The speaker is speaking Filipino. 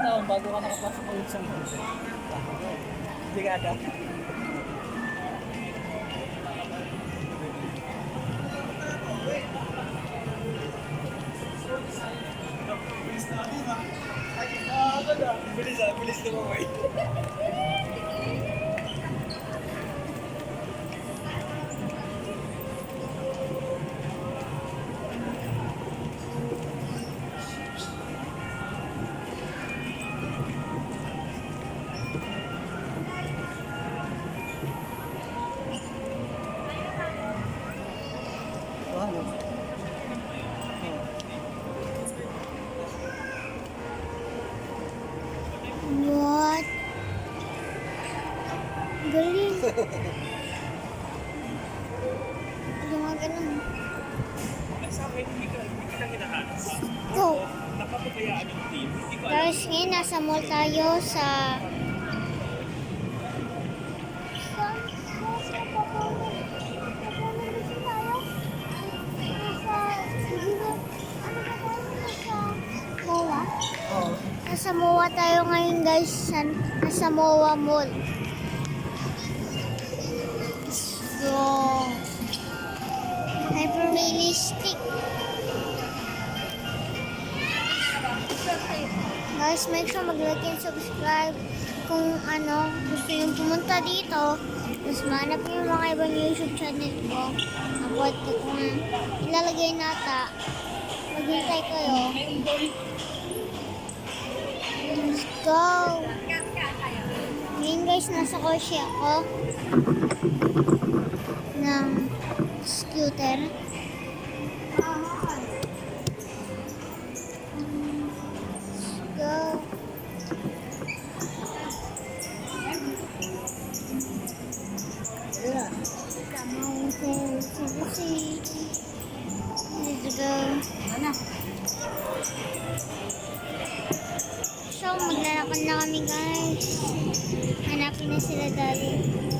taon bago ka nakapasok ulit sa mall. Hindi ka ada. Bilis na mo, What? Galing. Gumagano. Sa akin, hindi ka hinahanap. Go. Napapabayaan yung team. Hindi ko alam. Guys, ngayon nasa mall tayo sa... Oo. Nasa MOA tayo ngayon guys, nasa MOA Mall. So, hyper-realistic. Guys, make sure mag-like and subscribe kung ano, gusto yung pumunta dito. Tapos mahanap yung mga ibang YouTube channel ko. About ko kung ilalagay nata. Maghintay kayo. Let's go! Ngayon guys, nasa Corsi ako ng scooter. Let's go! Yeah. Mountain to the sea. Let's go! Ano? So, maglalakad na kami guys. Hanapin na sila daddy.